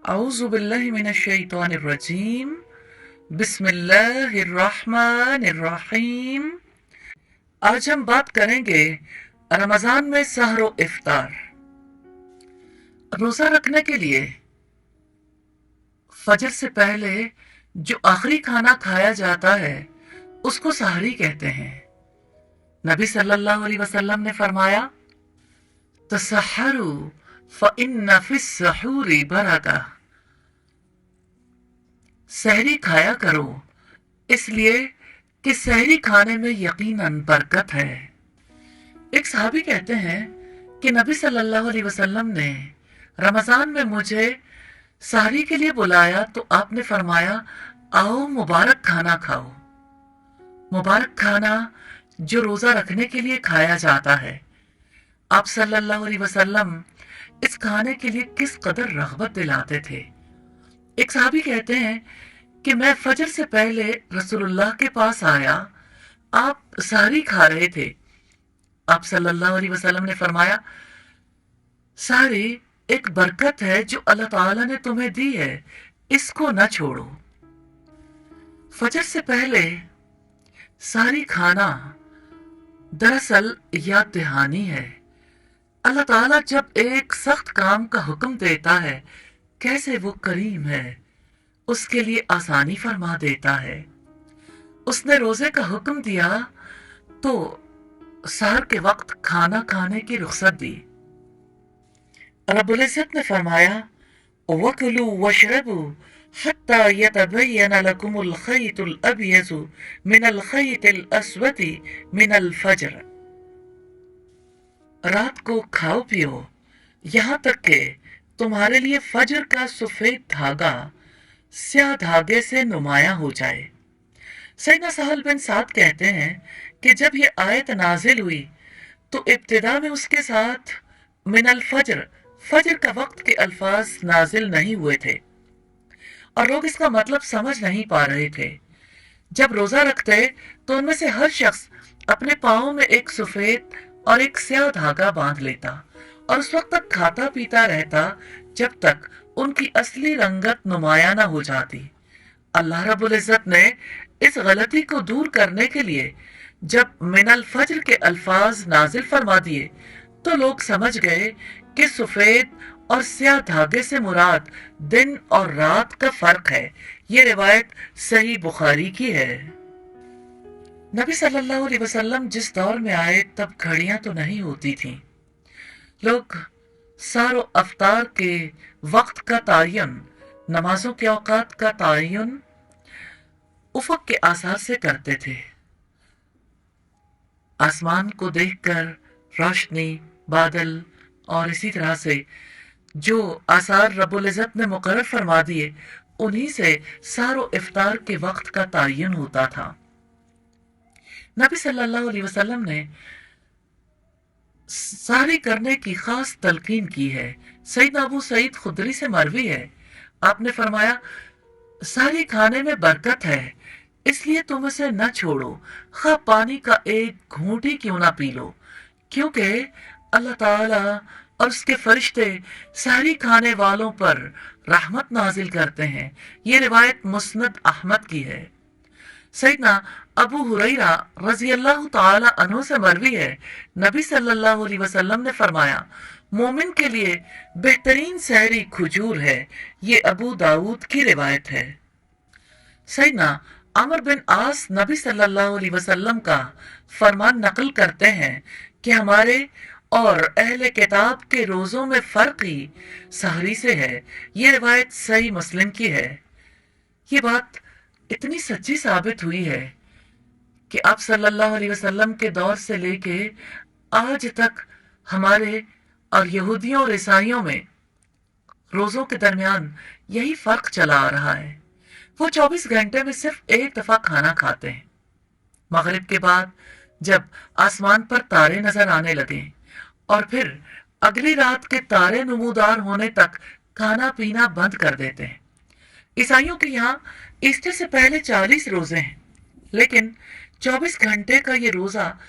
अऊज़ु बिल्लाहि मिनश शैतानिर रजीम। बिस्मिल्लाहिर्रहमानिर्रहीम। आज हम बात करेंगे रमजान में सहर व इफ्तार। रोजा रखने के लिए फजर से पहले जो आखिरी खाना खाया जाता है उसको सहरी कहते हैं। नबी सल्लल्लाहु अलैहि वसल्लम ने फरमाया, तसहरु फ़इन्न फ़िस सहूरि बरका। सहरी खाया करो इसलिए कि सहरी खाने में यकीनन बरकत है। एक सहाबी कहते हैं कि नबी सल्लल्लाहु अलैहि वसल्लम ने रमजान में मुझे सहरी के लिए बुलाया तो आपने फरमाया, आओ मुबारक खाना खाओ। मुबारक खाना जो रोजा रखने के लिए खाया जाता है। आप सल्लल्लाहु अलैहि वसल्लम इस खाने के लिए किस कदर रग़बत दिलाते थे। एक सहाबी कहते हैं कि मैं फजर से पहले रसूलुल्लाह के पास आया, आप सहरी खा रहे थे। आप सल्लल्लाहु अलैहि वसल्लम ने फरमाया, सहरी एक बरकत है जो अल्लाह ताला ने तुम्हें दी है, इसको न छोड़ो। फजर से पहले सहरी खाना दरअसल याद दहानी है। अल्लाह ताला जब एक सख्त काम का हुक्म देता है, कैसे वो करीम है, उसके लिए आसानी फरमा देता है। उसने रोजे का हुक्म दिया तो सहर के वक्त खाना खाने की रुखसत दी। रब्बुल इज़्ज़त ने फरमाया, वकुलू वशरबू हत्ता यतबय्यन लकुमुल खय्तुल अबयज़ु मिनल खय्तिल अस्वदी मिनल फज्र। रात को खाओ पियो यहाँ तक कि तुम्हारे लिए फजर का सफेद धागा स्याह धागे से नुमाया हो जाए। सैयदना सहल बिन साद कहते हैं कि जब ये आयत नाजिल हुई तो इब्तिदा में उसके साथ मिनल फजर, फजर का वक्त के अल्फाज नाजिल नहीं हुए थे और लोग इसका मतलब समझ नहीं पा रहे थे। जब रोजा रखते तो उनमें से हर शख्स अपने पाँव में एक सफेद और एक स्याह धागा बांध लेता और उस वक्त तक खाता पीता रहता जब तक उनकी असली रंगत नुमाया न हो जाती। अल्लाह रब्बुल इज़्ज़त ने इस गलती को दूर करने के लिए जब मिनल फज्र के अल्फाज नाजिल फरमा दिए तो लोग समझ गए कि सफेद और स्याह धागे से मुराद दिन और रात का फर्क है। ये रिवायत सही बुखारी की है। नबी सल्लल्लाहु अलैहि वसल्लम जिस दौर में आए तब घड़ियां तो नहीं होती थीं। लोग सारो अफ्तार के वक्त का तायन, नमाजों के औकात का तायन उफक के आसार से करते थे। आसमान को देखकर रोशनी, बादल और इसी तरह से जो आसार रब्बुल इज़्ज़त ने मुकर्रर फरमा दिए, उन्हीं से सारो इफ्तार के वक्त का तायन होता था। नबी सल्लल्लाहु अलैहि वसल्लम ने सहरी करने की खास तलकीन की है। सईदना अबू सईद खुदरी से मरवी है, आपने फरमाया, सहरी खाने में बरकत है इसलिए तुम इसे न छोड़ो, खा पानी का एक घूंट ही क्यों ना पी लो, क्योंकि अल्लाह ताला और उसके फरिश्ते सहरी खाने वालों पर रहमत नाजिल करते हैं। ये रिवायत मुस्नद अहमद की है। सैयदना अबू हुरैरा रजी अल्लाह ताला अन्हु से मरवी है, नबी सल्लल्लाहु अलैहि वसल्लम ने फरमाया, मोमिन के लिए बेहतरीन सहरी खजूर है। ये अबू दाऊद की रिवायत है। सैयदना अमर बिन आस नबी सल्लल्लाहु अलैहि वसल्लम का फरमान नकल करते हैं कि हमारे और अहले किताब के रोजों में फर्क ही सहरी से है। ये रिवायत सही मुस्लिम की है। ये बात इतनी सच्ची साबित हुई है कि आप सल्लल्लाहु अलैहि वसल्लम के दौर से लेके आज तक हमारे और यहूदियों और ईसाइयों में रोजों के दरमियान यही फर्क चला आ रहा है। वो 24 घंटे में सिर्फ एक दफा खाना खाते हैं। मगरिब के बाद जब आसमान पर तारे नजर आने लगे और फिर अगली रात के तारे नमूदार होने तक खाना पीना बंद कर देते हैं। ईसाइयों के यहाँ ईस्टर से पहले 40 रोजे हैं, लेकिन 24 घंटे का ये रोजा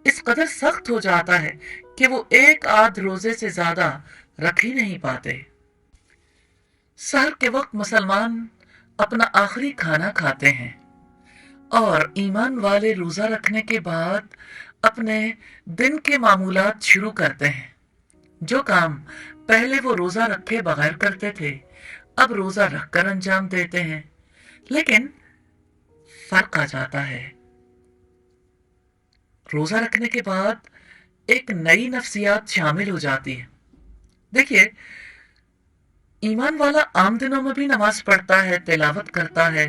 इस कदर सख्त हो जाता है कि वो एक आध रोजे से ज्यादा रख ही नहीं पाते। सहर के वक्त मुसलमान अपना आखिरी खाना खाते हैं और ईमान वाले रोजा रखने के बाद अपने दिन के मामूलात शुरू करते हैं। जो काम पहले वो रोजा रखे बगैर करते थे, अब रोजा रखकर अंजाम देते हैं। लेकिन फर्क आ जाता है। रोजा रखने के बाद एक नई नफ्सियात शामिल हो जाती है। देखिए, ईमान वाला आम दिनों में भी नमाज पढ़ता है, तिलावत करता है,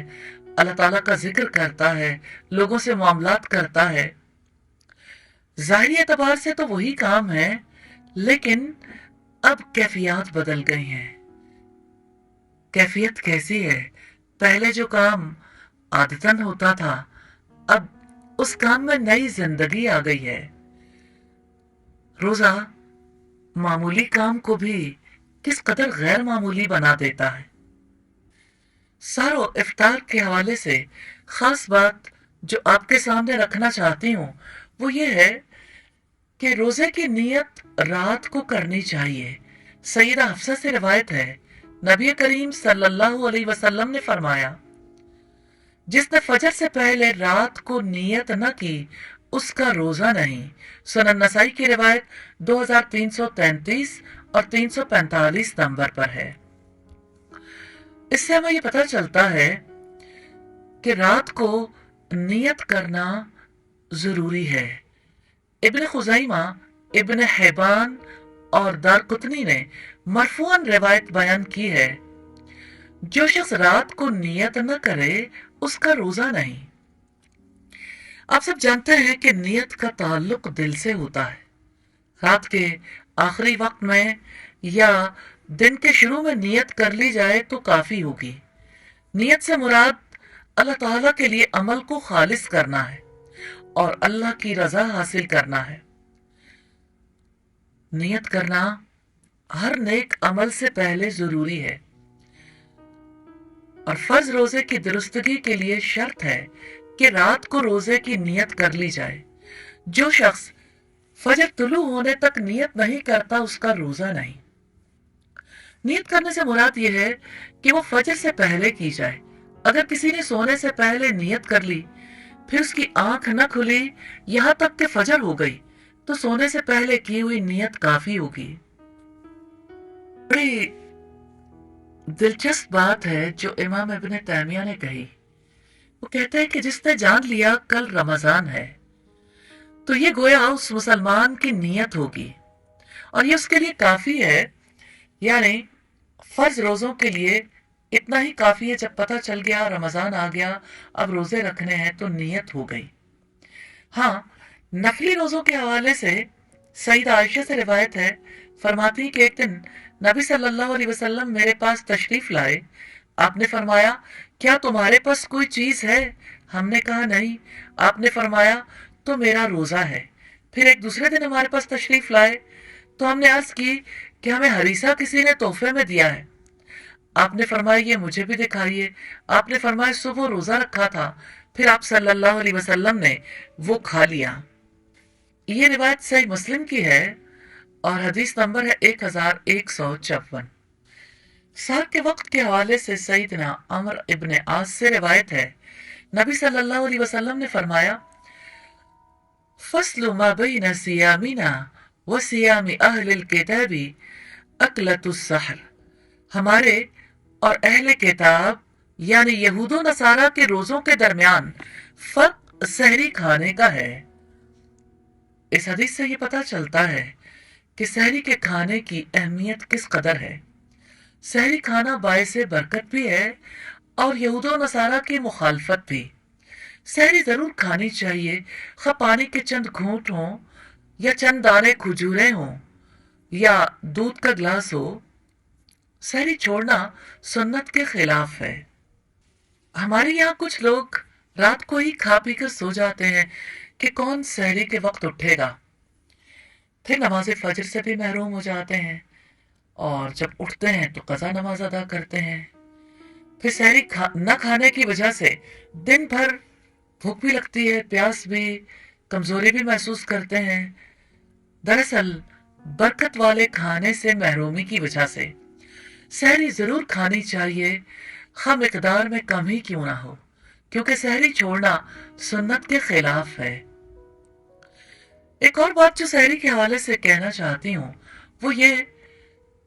अल्लाह ताला का जिक्र करता है, लोगों से मामलात करता है। ज़ाहिरी एतबार से तो वही काम है, लेकिन अब कैफियत बदल गई हैं। कैफियत कैसी है? पहले जो काम आदतन होता था, अब उस काम में नई जिंदगी आ गई है। रोजा मामूली काम को भी किस कदर गैर मामूली बना देता है। सारो इफ्तार के हवाले से खास बात जो आपके सामने रखना चाहती हूँ वो ये है कि रोजे की नियत रात को करनी चाहिए। सैयदा हफ्सा से रिवायत है, नबी करीम सल्लल्लाहु अलैहि वसल्लम ने फरमाया, जिसने फजर से पहले रात को नियत न की उसका रोजा नहीं। सुनन नसाई की रिवायत 2333 और 345 नंबर पर है। इससे हमें ये पता चलता है कि रात को नियत करना जरूरी है। इब्न खुज़ैमा, इब्न हिबान और दारकुतनी ने मरफूअन रिवायत बयान की है, जो शख्स रात को नियत न करे उसका रोजा नहीं। आप सब जानते हैं कि नियत का ताल्लुक दिल से होता है। रात के आखिरी वक्त में या दिन के शुरू में नियत कर ली जाए तो काफी होगी। नियत से मुराद अल्लाह ताला के लिए अमल को खालिस करना है और अल्लाह की रजा हासिल करना है। नियत करना हर नेक अमल से पहले जरूरी है और फर्ज रोजे की दुरुस्तगी के लिए शर्त है कि रात को रोजे की नियत कर ली जाए। जो शख्स फजर तुलू होने तक नियत नहीं करता उसका रोजा नहीं। नियत करने से मुराद यह है कि वो फजर से पहले की जाए। अगर किसी ने सोने से पहले नियत कर ली, फिर उसकी आंख न खुली यहां तक कि फजर हो गई, तो सोने से पहले की हुई नियत काफी होगी। बड़ी दिलचस्प बात है जो इमाम इब्न तैमिया ने कही। वो कहते हैं कि जिसने जान लिया कल रमजान है, तो ये गोया उस मुसलमान की नियत होगी और ये उसके लिए काफी है। यानी फर्ज रोजों के लिए इतना ही काफी है, जब पता चल गया रमजान आ गया, अब रोजे रखने हैं, तो नियत हो गई। हाँ, नफली रोजों के हवाले से सईदा आयशा से रिवायत है, फरमाती कि एक दिन नबी सल्लल्लाहु अलैहि वसल्लम मेरे पास तशरीफ लाए। आपने फरमाया, क्या तुम्हारे पास कोई चीज है? हमने कहा नहीं। आपने फरमाया, तो मेरा रोजा है। फिर एक दूसरे दिन हमारे पास तशरीफ लाए तो हमने अर्ज की कि हमें हरीसा किसी ने तोहफे में दिया है। आपने फरमाया, ये मुझे भी दिखाइए। आपने फरमाया, सुबह रोजा रखा था, फिर आप सल्लल्लाहु अलैहि वसल्लम ने वो खा लिया। ये रिवायत सही मुस्लिम की है और हदीस नंबर है 1154। सहर के वक्त के हवाले से सईदना अमर इब्न आस से रिवायत है, नबी सल्लल्लाहु अलैहि वसल्लम ने फरमाया, फस्लु मा बैन सियामिना व सियामी अहलिल किताबी अकलतुस सहर। हमारे और अहले किताब यानी यहूदो नसारा के रोजों के दरमियान फर्क सहरी खाने का है। इस हदीस से ये पता चलता है कि सहरी के खाने की अहमियत किस कदर है। सहरी खाना बायसे बरकत भी है और यहूदो नसारा की मुखालफत भी। सहरी जरूर खानी चाहिए, खा पानी के चंद घूंट हों या चंद दाने खजूरें हों या दूध का गिलास हो। सहरी छोड़ना सुन्नत के खिलाफ है। हमारे यहाँ कुछ लोग रात को ही खा पी कर सो जाते हैं कि कौन सहरी के वक्त उठेगा। फिर नमाज फजर से भी महरूम हो जाते हैं और जब उठते हैं तो कज़ा नमाज अदा करते हैं। फिर सहरी न खाने की वजह से दिन भर भूख भी लगती है, प्यास भी, कमजोरी भी महसूस करते हैं। दरअसल बरकत वाले खाने से महरूमी की वजह से सहरी जरूर खानी चाहिए, हाँ मिकदार में कम ही क्यों ना हो, क्योंकि सहरी छोड़ना सुन्नत के खिलाफ है। एक और बात जो सहरी के हवाले से कहना चाहती हूँ वो ये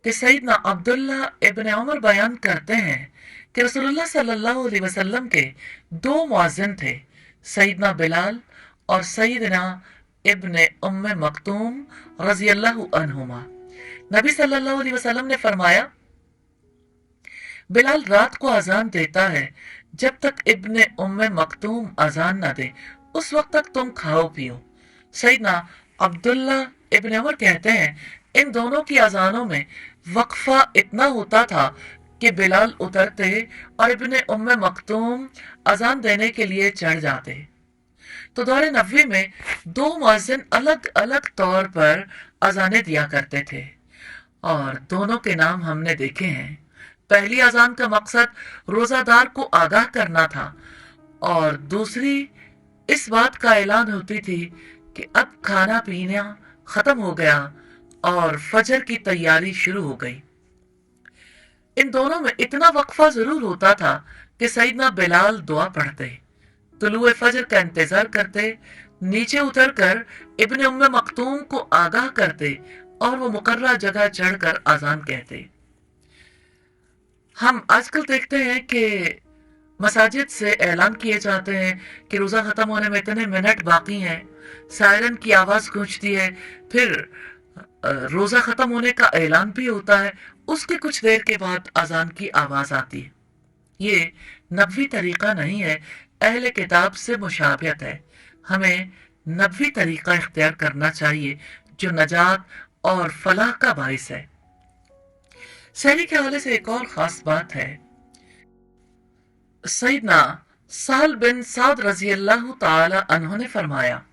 कि सईदना अब्दुल्ला इब्न उमर बयान करते हैं कि रसूलुल्लाह सल्लल्लाहु अलैहि वसल्लम के दो मुअज्जिन थे, सईदना बिलाल और सईदना इब्न उम्मे मक्तूम रजी अल्लाह अन्हुमा। नबी सल्लल्लाहु अलैहि वसल्लम ने फरमाया, बिलाल रात को अजान देता है, जब तक इब्न उम्मे मक्तूम अजान न दे उस वक्त तक तुम खाओ पियो। सईदना अब्दुल्ला इब्न उमर कहते हैं, इन दोनों की अजानों में वक्फा इतना होता था कि बिलाल उतरते और इब्न उम्मे मक्तूम अजान देने के लिए चढ़ जाते। तो दौरे नबवी में दो मुअज्जिन अलग अलग तौर पर अजानें दिया करते थे और दोनों के नाम हमने देखे हैं। पहली अजान का मकसद रोजादार को आगाह करना था और दूसरी इस बात का ऐलान होती थी कि अब खाना पीना खत्म हो गया और फजर की तैयारी शुरू हो गई। इन दोनों में इतना वक्फा जरूर होता था कि सईदना बिलाल दुआ पढ़ते, तुलुए फजर का इंतजार करते, नीचे उतरकर इब्न उम्मे मक्तूम को आगाह करते और वो मुकर्रर जगह चढ़कर आजान कहते। हम आजकल देखते हैं कि मसाजिद से ऐलान किए जाते हैं कि रोजा खत्म होने में इतने मिनट बाकी हैं, सायरन की आवाज गूंजती है, फिर रोजा खत्म होने का ऐलान भी होता है, उसके कुछ देर के बाद अजान की आवाज आती है। ये नबवी तरीका नहीं है, अहले किताब से मुशाबियत है। हमें नबवी तरीका इख्तियार करना चाहिए जो नजात और फलाह का बाइस है। सहरी के हवाले से एक और खास बात है, सईदना साल बिन साद रजी अल्लाह ताला अन्हो ने फरमाया,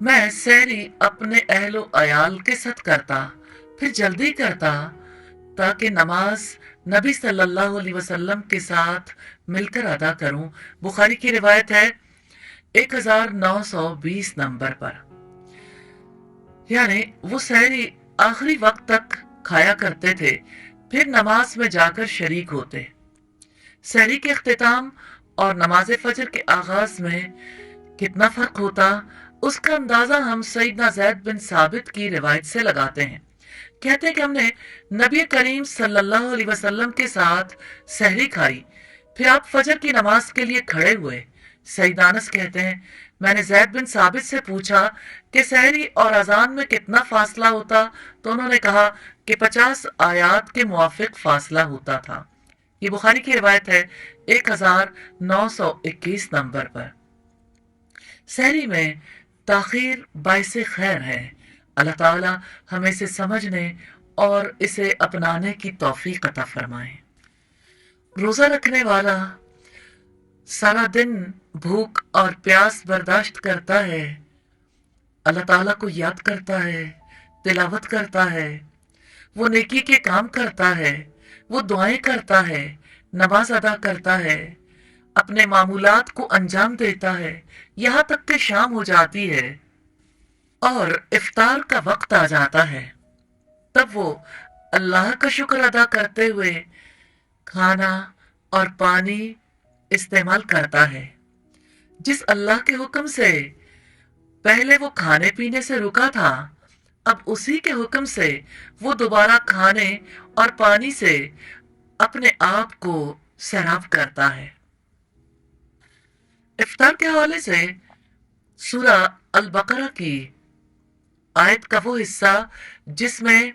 मैं सहरी अपने अहलो अयाल के साथ करता, फिर जल्दी करता ताकि नमाज नबी सल्लल्लाहु अलैहि वसल्लम के साथ मिलकर अदा करूं। बुखारी की रिवायत है 1920 नंबर पर। यानी वो सहरी आखिरी वक्त तक खाया करते थे, फिर नमाज में जाकर शरीक होते। सहरी के इख्तिताम और नमाज फजर के आगाज में कितना फर्क होता, उसका अंदाजा हम सईदना ज़ैद बिन साबित की रिवायत से लगाते हैं। कहते हैं कि हमने नबी करीम सल्लल्लाहु अलैहि वसल्लम के साथ सहरी खाई, फिर आप फजर की नमाज के लिए खड़े हुए। सईद अनस कहते हैं, मैंने ज़ैद बिन साबित से पूछा कि सहरी और अजान में कितना फासला होता, तो उन्होंने कहा कि 50 आयात के मुआफिक फासला होता था। ये बुखारी की रिवायत है 1921 नंबर पर। सहरी में ताखीर बाइस खैर है। अल्लाह ताला हमें इसे समझने और इसे अपनाने की तौफीक अता फरमाए। रोजा रखने वाला सारा दिन भूख और प्यास बर्दाश्त करता है, अल्लाह ताला को याद करता है, तिलावत करता है, वो नेकी के काम करता है, वो दुआएं करता है, नमाज अदा करता है, अपने मामूलात को अंजाम देता है, यहाँ तक कि शाम हो जाती है और इफ्तार का वक्त आ जाता है। तब वो अल्लाह का शुक्र अदा करते हुए खाना और पानी इस्तेमाल करता है। जिस अल्लाह के हुक्म से पहले वो खाने पीने से रुका था, अब उसी के हुक्म से वो दोबारा खाने और पानी से अपने आप को सैराब करता है। इफ्तार के हवाले से सूरा अल बकरा की आयत का वो हिस्सा जिसमें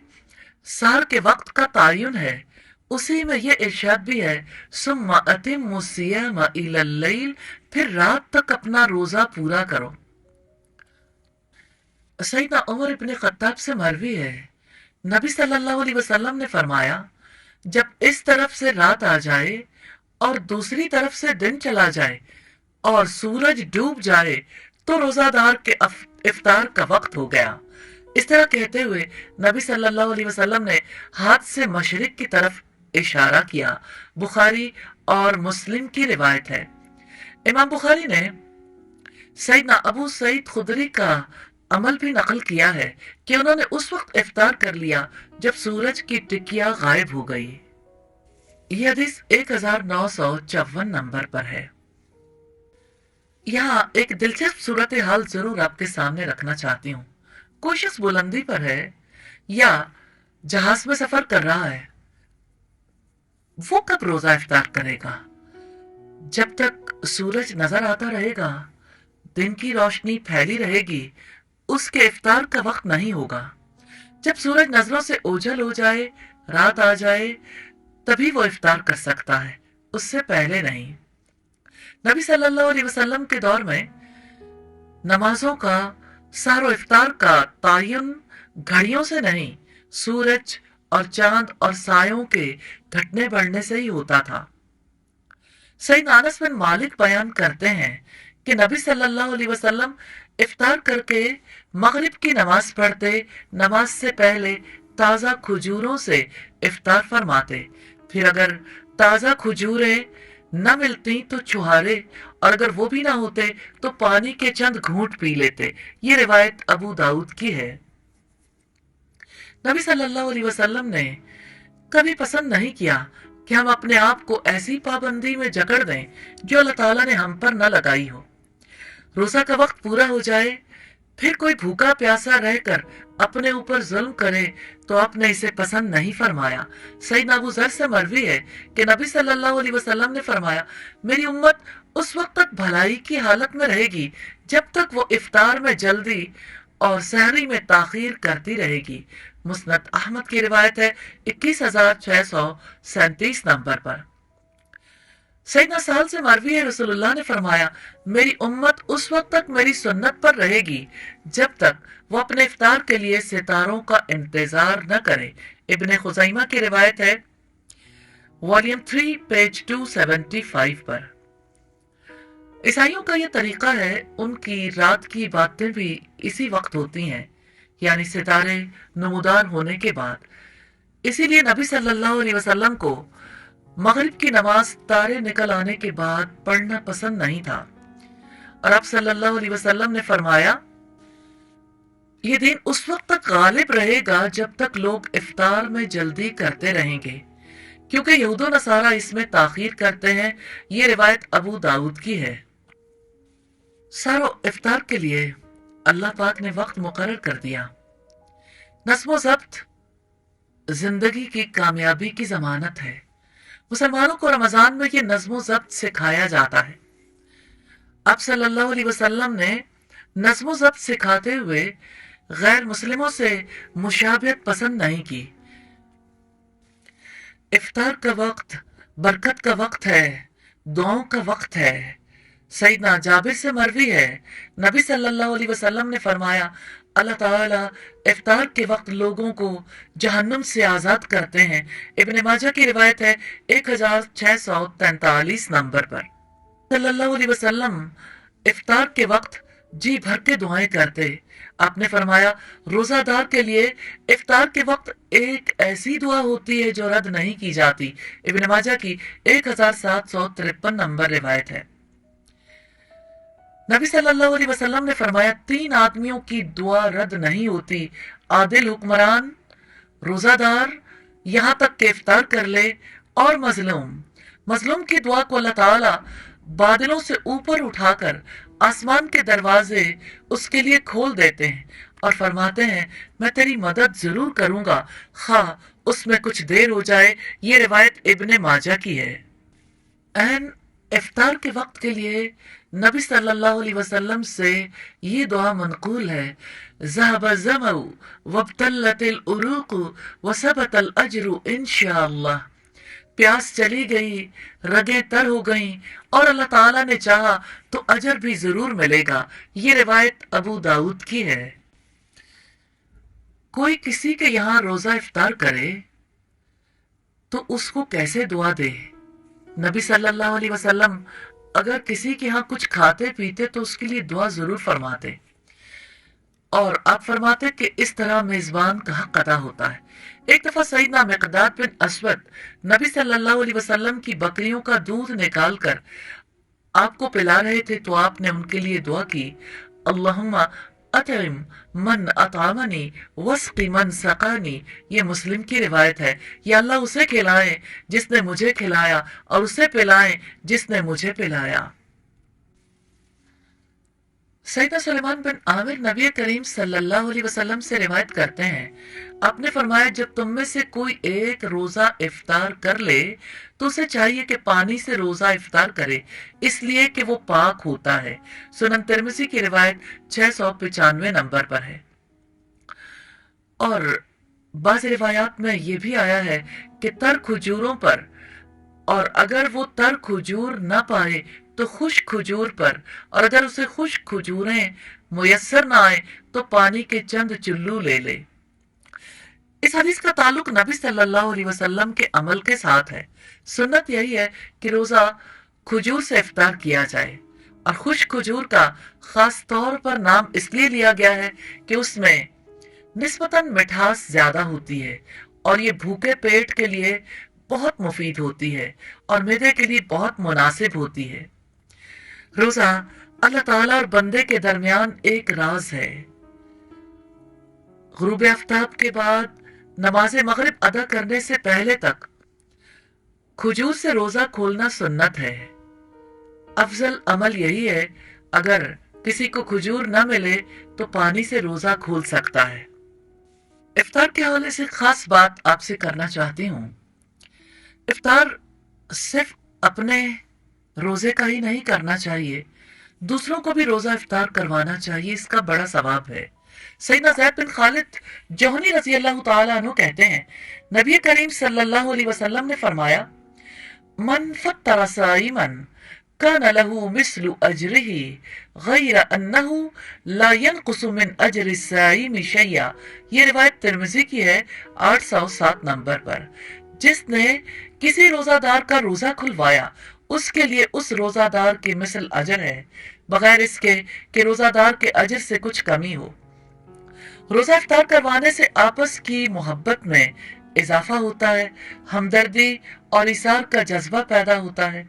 सहर के वक्त का तायुन है, उसी में ये इरशाद भी है, सुम्मा अतिम्मु सियाम इलल लैल, फिर रात तक अपना रोजा पूरा करो। सईदना उमर इब्न खत्ताब से मरवी है, नबी सल्लल्लाहु अलैहि वसल्लम ने फरमाया, जब इस तरफ से रात आ जाए और दूसरी तरफ से दिन चला जाए और सूरज डूब जाए तो रोजादार के इफ्तार का वक्त हो गया। इस तरह कहते हुए नबी सल्लल्लाहु अलैहि वसल्लम ने हाथ से मशरिक की तरफ इशारा किया। बुखारी और मुस्लिम की रिवायत है। इमाम बुखारी ने सईदना अबू सईद खुदरी का अमल भी नकल किया है कि उन्होंने उस वक्त इफ्तार कर लिया जब सूरज की टिकिया गायब हो गई। यह हदीस 1954 नंबर पर है। यहाँ एक दिलचस्प सूरत हाल जरूर आपके सामने रखना चाहती हूँ। कोई शख्स बुलंदी पर है या जहाज में सफर कर रहा है, वो कब रोजा इफ्तार करेगा? जब तक सूरज नजर आता रहेगा, दिन की रोशनी फैली रहेगी, उसके इफ्तार का वक्त नहीं होगा। जब सूरज नजरों से ओझल हो जाए, रात आ जाए, तभी वो इफ्तार कर सकता है, उससे पहले नहीं। नबी सल्लल्लाहु अलैहि वसल्लम के दौर में नमाजों का सारो इफ्तार का तायुन घड़ियों से नहीं, सूरज और चांद और सायों के घटने बढ़ने से ही होता था। सईद अनस बिन मालिक बयान करते हैं कि नबी सल्लल्लाहु अलैहि वसल्लम इफ्तार करके मगरिब की नमाज पढ़ते, नमाज से पहले ताज़ा खजूरों से इफ्तार फरमाते, फिर अगर ताज़ा खजूरें न मिलती तो छुहारे, और अगर वो भी ना होते तो पानी के चंद घूंट पी लेते। ये रिवायत अबू दाऊद की है। नबी सल्लल्लाहु अलैहि वसल्लम ने कभी पसंद नहीं किया कि हम अपने आप को ऐसी पाबंदी में जकड़ दें जो अल्लाह ताला ने हम पर न लगाई हो। रोजा का वक्त पूरा हो जाए, फिर कोई भूखा प्यासा रहकर अपने ऊपर जुल्म करे तो आपने इसे पसंद नहीं फरमाया। सईद अबू ज़र से मरवी है कि नबी सल्लल्लाहु अलैहि वसल्लम ने फरमाया, मेरी उम्मत उस वक्त तक भलाई की हालत में रहेगी जब तक वो इफ्तार में जल्दी और सहरी में ताखीर करती रहेगी। मुस्नद अहमद की रिवायत है 21,637 नंबर पर। सैयदना साल से मरवी है, रसूलुल्लाह ने फरमाया, मेरी उम्मत उस वक्त तक मेरी सुन्नत पर रहेगी जब तक वो अपने इफ्तार के लिए सितारों का इंतजार न करे। इब्ने खुज़ैमा की रिवायत है वॉल्यूम 3 पेज 275 पर। ईसाइयों का यह तरीका है, उनकी रात की बातें भी इसी वक्त होती हैं, यानी सितारे नमूदार होने के बाद। इसीलिए नबी सल्लल्लाहु अलैहि वसल्लम को मगरिब की नमाज तारे निकल आने के बाद पढ़ना पसंद नहीं था, और आप सल्लल्लाहु अलैहि वसल्लम ने फरमाया, ये दिन उस वक्त तक गालिब रहेगा जब तक लोग इफ्तार में जल्दी करते रहेंगे, क्योंकि यहूदो नसारा इसमें ताखीर करते हैं। ये रिवायत अबू दाऊद की है। सारो इफ्तार के लिए अल्लाह पाक ने वक्त मुकर्रर कर दिया। नस्म ज़ब्त जिंदगी की कामयाबी की जमानत है। मुसलमानों को रमजान में ये नज्म ज़ब्त सिखाया जाता है। आप सल्लल्लाहु अलैहि वसल्लम ने नज्म ज़ब्त सिखाते हुए गैर मुस्लिमों से मुशाबियत पसंद नहीं की। इफ्तार का वक्त बरकत का वक्त है, दुआओं का वक्त है। सईदना जाबिर से मरवी है, नबी सल्लल्लाहु अलैहि वसल्लम ने फरमाया, अल्लाह ताला इफ्तार के वक्त लोगों को जहन्नुम से आज़ाद करते हैं। इब्ने माजा की रिवायत है 1643 नंबर पर। सल्लल्लाहु अलैहि वसल्लम इफ्तार के वक्त जी भर के दुआएं करते। आपने फरमाया, रोजादार के लिए इफ्तार के वक्त एक ऐसी दुआ होती है जो रद्द नहीं की जाती। इब्ने माजा की 1753 नंबर रिवायत है। नबी सल्लल्लाहु अलैहि वसल्लम ने फरमाया, 3 आदमियों की दुआ रद्द नहीं होती, आदिल हुक्मरान, रोजादार, यहां तक के इफ्तार कर ले, और मजलूम। मजलूम की दुआ को अल्लाह ताला बादलों से ऊपर उठाकर आसमान के दरवाजे उसके लिए खोल देते हैं और फरमाते हैं, मैं तेरी मदद जरूर करूंगा, खा उसमें कुछ देर हो जाए। ये रिवायत इब्ने माजा की है। एन इफ्तार के वक्त के लिए नबी सल्लल्लाहु अलैहि वसल्लम से ये दुआ मनकूल है, ज़हब ज़मउ वब्तल्लतिल उरूक़ वसबतल अज्रु इंशाअल्लाह। प्यास चली गई, रगें तर हो गईं, और अल्लाह ताला ने चाहा तो अजर भी जरूर मिलेगा। ये रिवायत अबू दाऊद की है। कोई किसी के यहाँ रोजा इफ्तार करे तो उसको कैसे दुआ दे? नबी सल्लल्लाहु अलैहि वसल्लम अगर किसी के यहाँ कुछ खाते पीते तो उसके लिए दुआ जरूर फरमाते, और आप फरमाते कि इस तरह मेजबान का हक अदा होता है। एक दफा सईदना मिक़दाद बिन असवद नबी सल्लल्लाहु अलैहि वसल्लम की बकरियों का दूध निकाल कर आपको पिला रहे थे, तो आपने उनके लिए दुआ की, अल्लाहुम्मा अतइम मन अतामनी वस्क़ि मन सक़ानी, ये मुस्लिम की रिवायत है। या अल्लाह उसे खिलाए जिसने मुझे खिलाया और उसे पिलाए जिसने मुझे पिलाया। सैयदना सुलेमान बिन आमिर नबी करीम सल्लल्लाहु अलैहि वसल्लम से रिवायत करते हैं, आपने फरमाया जब तुम में से कोई एक रोजा इफ्तार कर ले तो उसे चाहिए कि पानी से रोजा इफ्तार करे, इसलिए कि वो पाक होता है। सुनन तिरमिज़ी की रिवायत 695 नंबर पर है। और बाज़ रिवायात में ये भी आया है कि तर खजूरों पर, और अगर वो तर खजूर ना पाए तो खुश खजूर पर, और अगर उसे खुश खजूरें मुयस्सर ना आए तो पानी के चंद चुल्लू ले ले। इस हदीस का ताल्लुक नबी सल्लल्लाहु अलैहि वसल्लम के अमल के साथ है। सुन्नत यही है कि रोजा खजूर से इफ्तार किया जाए, और खुश खजूर का खास तौर पर नाम इसलिए लिया गया है कि उसमें निस्बतन मिठास ज्यादा होती है और ये भूखे पेट के लिए बहुत मुफीद होती है और मैदे के लिए बहुत मुनासिब होती है। रोजा अल्लाह ताला और बंदे के दरमियान एक राज है। गुरूब आफ्ताब के बाद नमाज मगरिब अदा करने से पहले तक खजूर से रोजा खोलना सुन्नत है। अफजल अमल यही है, अगर किसी को खजूर न मिले तो पानी से रोजा खोल सकता है। इफ्तार के हवाले से खास बात आपसे करना चाहती हूँ। इफ्तार सिर्फ अपने रोजे का ही नहीं करना चाहिए, दूसरों को भी रोजा इफ्तार करवाना चाहिए, इसका बड़ा सवाब है। सैयदना ज़ैद बिन खालिद जोहनी रज़ी अल्लाह तआला अन्हु कहते हैं, नबी करीम सल्लल्लाहु अलैहि वसल्लम ने फरमाया, मन फत्तरा साइमन कान लहू मिस्लु अजरिही गैर अन्नहु ला यनकुसु मिन अजरि साइमी शैया। ये रिवायत तिरमिज़ी की है 807 नंबर पर। जिसने किसी रोजादार का रोजा खुलवाया उसके लिए उस रोजादार की मिसल अजर है, बगैर इसके कि रोजादार के अजर से कुछ कमी हो। रोजा इफ्तार करवाने से आपस की मोहब्बत में इजाफा होता है, हमदर्दी और इसार का जज्बा पैदा होता है,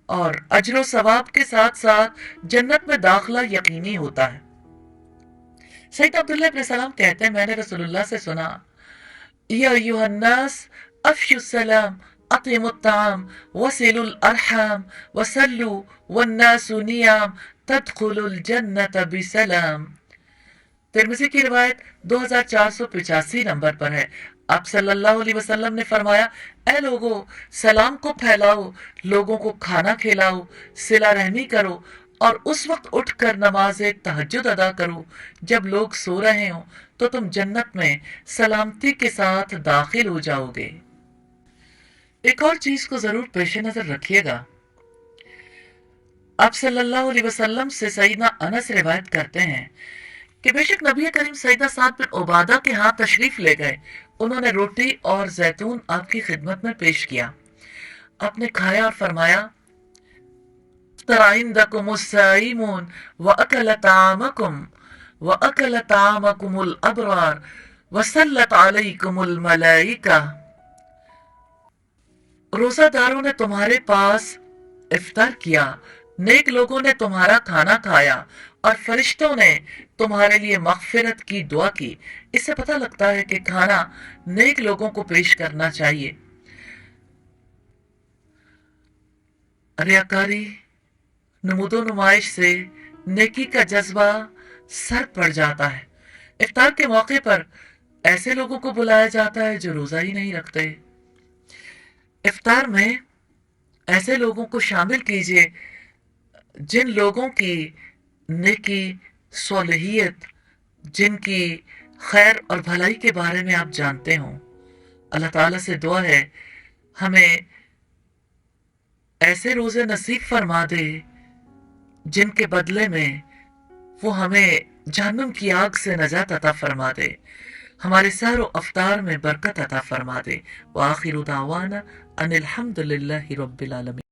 और अजर सवाब के साथ साथ जन्नत में दाखिला यकीनी होता है। सैयद अब्दुल्लाह इब्न सलाम कहते हैं, मैंने रसूलुल्लाह से सुना, या अय्युहन्नास अफ़शुस सलाम अतिमुत ताम वसिलुल अरहम वसल्लु वन्नासु नियाम तदखुलुल जन्नत बिसलाम। तिरमिज़ी की रिवायत 2485 नंबर पर है। आप सल्लल्लाहु अलैहि वसल्लम ने फरमाया, ऐ लोगों, सलाम को फैलाओ, लोगों को खाना खिलाओ, सिला रहमी करो, और उस वक्त उठकर नमाज तहज्जुद अदा करो जब लोग सो रहे हों, तो तुम जन्नत में सलामती के साथ दाखिल हो जाओगे। एक और चीज को जरूर पेश नजर रखिएगा। आप सल्लल्लाहु अलैहि वसल्लम से सईदना अनस रिवायत करते हैं कि बेशक नबी करीम सईदा साद बिन उबादा के यहाँ तशरीफ ले गए। उन्होंने रोटी और जैतून आपकी खिदमत में पेश किया। आपने खाया और फरमाया, तराइंदकुमुस्साइमून व अकल तामकुम व अकल तामकुमुल अबरार व सल्लत अलैकुमुल मलाइका। रोजादारों ने तुम्हारे पास इफ्तार किया, नेक लोगों ने तुम्हारा खाना खाया, और फरिश्तों ने तुम्हारे लिए मगफिरत की दुआ की। इससे पता लगता है कि खाना नेक लोगों को पेश करना चाहिए। रियाकारी, नमूदो नुमाइश से नेकी का जज्बा सर पड़ जाता है। इफ्तार के मौके पर ऐसे लोगों को बुलाया जाता है जो रोजा ही नहीं रखते। इफ्तार में ऐसे लोगों को शामिल कीजिए जिन लोगों की नेकी, सोलहियत, जिनकी खैर और भलाई के बारे में आप जानते हो। अल्लाह ताला से दुआ है हमें ऐसे रोजे नसीब फरमा दे जिनके बदले में वो हमें जहन्नुम की आग से नजात अता फरमा दे, हमारे सहर व अफ्तार में बरकत अता फरमा दे। व आखिरु दावाना अनिल हम्दुलिल्लाहि रब्बिल आलमीन।